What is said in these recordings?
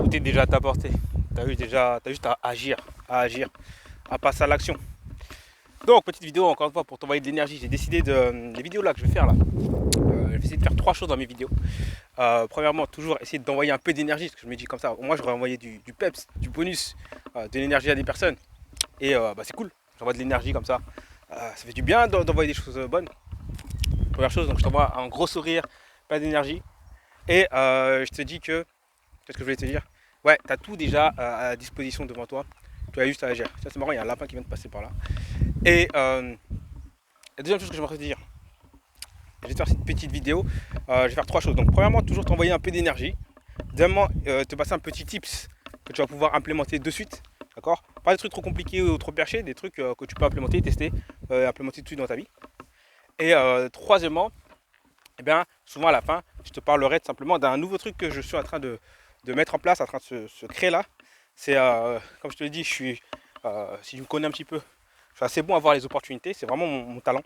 Tout est déjà à ta portée. T'as juste à agir, à passer à l'action. Donc, petite vidéo encore une fois pour t'envoyer de l'énergie. J'ai décidé de. Les vidéos là que je vais faire là, je vais essayer de faire trois choses dans mes vidéos. Premièrement, toujours essayer d'envoyer un peu d'énergie, parce que je me dis comme ça, au moins j'aurais envoyé du peps, du bonus, de l'énergie à des personnes. Et c'est cool, j'envoie de l'énergie comme ça. Ça fait du bien d'envoyer des choses bonnes. Première chose, donc je t'envoie un gros sourire, pas d'énergie. Et je te dis que, qu'est-ce que je voulais te dire? Ouais, tu as tout déjà à disposition devant toi. Tu as juste à agir. Ça c'est marrant, il y a un lapin qui vient de passer par là. Et la deuxième chose que j'aimerais te dire, je vais te faire cette petite vidéo. Je vais faire trois choses. Donc premièrement, toujours t'envoyer un peu d'énergie. Deuxièmement, te passer un petit tips que tu vas pouvoir implémenter de suite. D'accord? Pas des trucs trop compliqués ou trop perchés, des trucs que tu peux implémenter, tester, implémenter tout de suite dans ta vie. Et troisièmement, eh bien, souvent à la fin, je te parlerai tout simplement d'un nouveau truc que je suis en train de mettre en place, en train de se créer là. C'est, comme je te l'ai dit, si tu me connais un petit peu, je suis assez bon à voir les opportunités, c'est vraiment mon talent.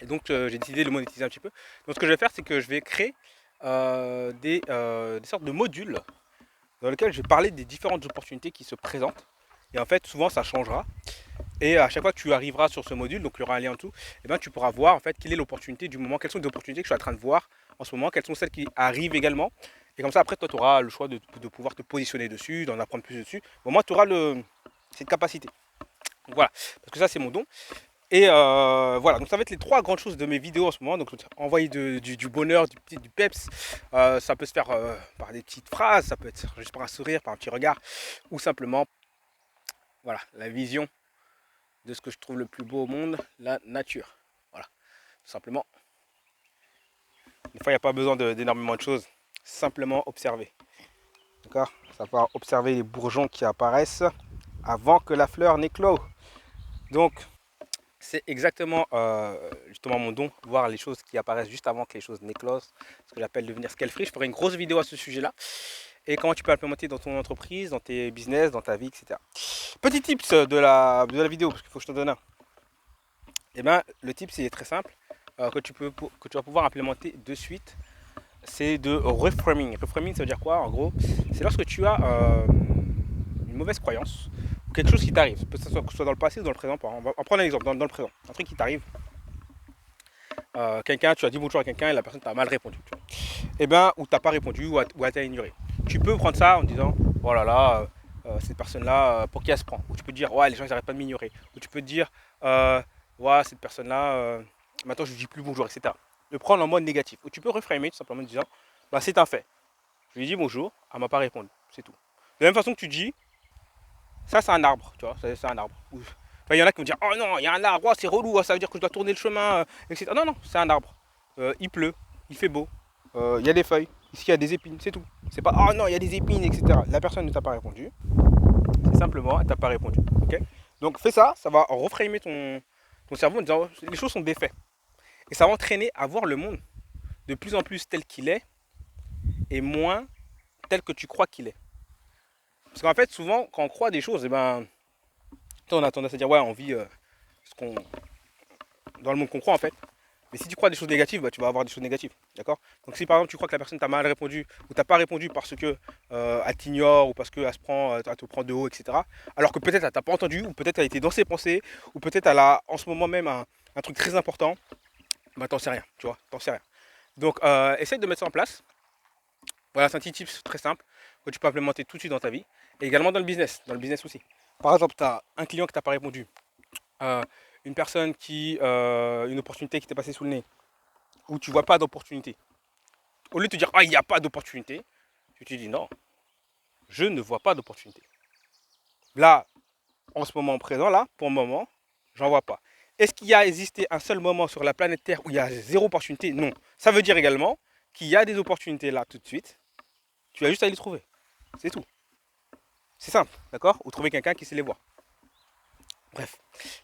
Et donc j'ai décidé de le monétiser un petit peu. Donc ce que je vais faire, c'est que je vais créer des sortes de modules dans lesquels je vais parler des différentes opportunités qui se présentent. Et en fait, souvent ça changera. Et à chaque fois que tu arriveras sur ce module, donc il y aura un lien en dessous, et ben, tu pourras voir en fait quelle est l'opportunité du moment, quelles sont les opportunités que je suis en train de voir en ce moment, quelles sont celles qui arrivent également. Et comme ça, après, toi, tu auras le choix de pouvoir te positionner dessus, d'en apprendre plus dessus. Au moins, tu auras cette capacité. Donc, voilà, parce que ça, c'est mon don. Et voilà, donc ça va être les trois grandes choses de mes vidéos en ce moment. Donc envoyer du bonheur, du peps, ça peut se faire par des petites phrases, ça peut être juste par un sourire, par un petit regard, ou simplement, voilà, la vision de ce que je trouve le plus beau au monde, la nature. Voilà, tout simplement. Des fois, il n'y a pas besoin d'énormément de choses, simplement observer. D'accord? Savoir observer les bourgeons qui apparaissent avant que la fleur n'éclose. Donc, c'est exactement justement mon don, voir les choses qui apparaissent juste avant que les choses n'éclosent, ce que j'appelle devenir scale free. Je ferai une grosse vidéo à ce sujet-là et comment tu peux l'implémenter dans ton entreprise, dans tes business, dans ta vie, etc. Petit tips de la vidéo, parce qu'il faut que je te donne un. Et bien, le tips, il est très simple, que tu vas pouvoir implémenter de suite. C'est de reframing. Reframing, ça veut dire quoi en gros? C'est lorsque tu as une mauvaise croyance ou quelque chose qui t'arrive, que ce soit dans le passé ou dans le présent. On va prendre un exemple dans le présent. Un truc qui t'arrive, quelqu'un, tu as dit bonjour à quelqu'un et la personne t'a mal répondu. Et ben, ou t'as pas répondu ou elle t'a ignoré. Tu peux prendre ça en disant oh là là, cette personne-là, pour qui elle se prend? Ou tu peux dire ouais, les gens ils n'arrêtent pas de m'ignorer. Ou tu peux dire ouais, cette personne-là, maintenant je lui dis plus bonjour, etc. Le prendre en mode négatif. Ou tu peux reframer tout simplement en disant bah, c'est un fait. Je lui ai dit bonjour, elle m'a pas répondu. C'est tout. De la même façon que tu dis ça, c'est un arbre, tu vois, c'est un arbre. Enfin, il y en a qui vont dire oh non, il y a un arbre, oh, c'est relou, ça veut dire que je dois tourner le chemin, etc. Non, non, c'est un arbre. Il pleut, il fait beau, il y a des feuilles, ici il y a des épines, c'est tout. C'est pas oh non, il y a des épines, etc. La personne ne t'a pas répondu, c'est simplement elle t'a pas répondu. Ok. Donc fais ça, ça va reframer ton cerveau en disant oh, les choses sont des faits. Et ça va entraîner à voir le monde de plus en plus tel qu'il est et moins tel que tu crois qu'il est. Parce qu'en fait, souvent, quand on croit des choses, eh ben, on a tendance à dire ouais, on vit ce qu'on, dans le monde qu'on croit en fait. Mais si tu crois des choses négatives, bah, tu vas avoir des choses négatives. D'accord? Donc si par exemple tu crois que la personne t'a mal répondu ou t'a pas répondu parce que elle t'ignore ou parce qu'elle elle te prend de haut, etc. Alors que peut-être elle t'a pas entendu ou peut-être elle a été dans ses pensées ou peut-être elle a en ce moment même un truc très important, bah t'en sais rien, tu vois, t'en sais rien. Donc essaye de mettre ça en place. Voilà, c'est un petit tips très simple que tu peux implémenter tout de suite dans ta vie et également dans le business aussi. Par exemple, tu as un client qui t'a pas répondu, euh, une personne une opportunité qui t'est passée sous le nez, où tu vois pas d'opportunité. Au lieu de te dire, ah, il n'y a pas d'opportunité, tu te dis, non, je ne vois pas d'opportunité. Là, en ce moment présent, là, pour le moment, j'en vois pas. Est-ce qu'il y a existé un seul moment sur la planète Terre où il y a zéro opportunité? Non. Ça veut dire également qu'il y a des opportunités là tout de suite. Tu as juste à les trouver. C'est tout. C'est simple, d'accord? Ou trouver quelqu'un qui sait les voir. Bref.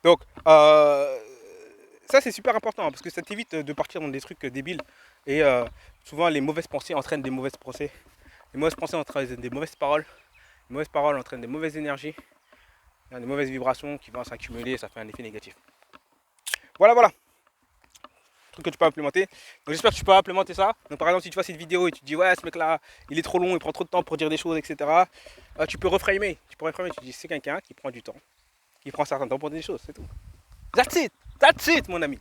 Donc, ça c'est super important parce que ça t'évite de partir dans des trucs débiles. Et souvent, les mauvaises pensées entraînent des mauvaises pensées. Les mauvaises pensées entraînent des mauvaises paroles. Les mauvaises paroles entraînent des mauvaises énergies, des mauvaises vibrations qui vont s'accumuler et ça fait un effet négatif. Voilà, voilà. trucs que tu peux implémenter. Donc j'espère que tu peux implémenter ça. Donc par exemple, si tu vois cette vidéo et tu te dis ouais, ce mec là, il est trop long, il prend trop de temps pour dire des choses, etc. Tu peux reframer. Tu dis c'est quelqu'un qui prend du temps, qui prend un certain temps pour dire des choses, c'est tout. That's it, mon ami.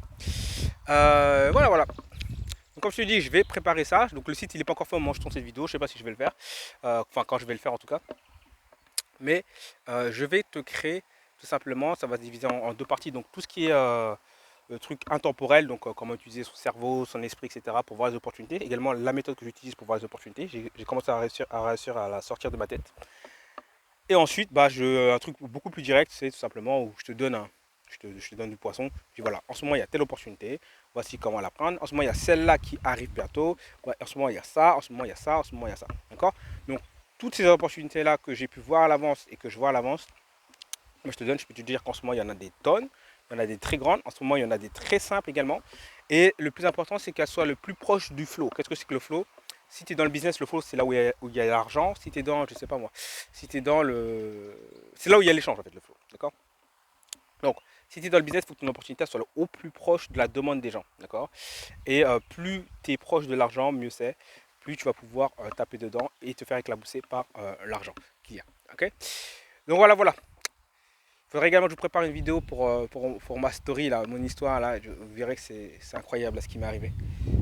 Voilà. Donc comme je te dis, je vais préparer ça. Donc le site il n'est pas encore fait au moment où je tourne cette vidéo. Je sais pas si je vais le faire. Enfin quand je vais le faire en tout cas. Mais je vais te créer tout simplement, ça va se diviser en deux parties. Donc tout ce qui est le truc intemporel, donc comment utiliser son cerveau, son esprit, etc. pour voir les opportunités. Également la méthode que j'utilise pour voir les opportunités. J'ai commencé à réussir à la sortir de ma tête. Et ensuite, bah, un truc beaucoup plus direct, c'est tout simplement où je te donne je te donne du poisson. Puis voilà, en ce moment il y a telle opportunité, voici comment la prendre. En ce moment il y a celle-là qui arrive bientôt. Ouais, en ce moment il y a ça, en ce moment il y a ça, en ce moment il y a ça. D'accord? Donc toutes ces opportunités-là que j'ai pu voir à l'avance et que je vois à l'avance, moi je te donne, je peux te dire qu'en ce moment il y en a des tonnes, il y en a des très grandes, en ce moment il y en a des très simples également. Et le plus important c'est qu'elles soient le plus proche du flow. Qu'est-ce que c'est que le flow? Si tu es dans le business, le flow c'est là où il y a l'argent. Si tu es dans, je sais pas moi, si tu es dans le. C'est là où il y a l'échange en fait, le flow. D'accord? Donc, si tu es dans le business, il faut que ton opportunité soit au plus proche de la demande des gens. D'accord? Et plus tu es proche de l'argent, mieux c'est. Plus tu vas pouvoir taper dedans et te faire éclabousser par l'argent qu'il y a. Ok? Donc voilà. Il faudrait également que je vous prépare une vidéo pour ma story, là, mon histoire. Là, vous verrez que c'est incroyable là, ce qui m'est arrivé.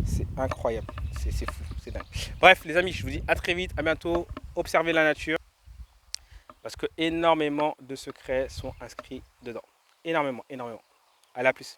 C'est incroyable. C'est fou. C'est dingue. Bref, les amis, je vous dis à très vite. À bientôt. Observez la nature. Parce que énormément de secrets sont inscrits dedans. Énormément. Allez, à plus.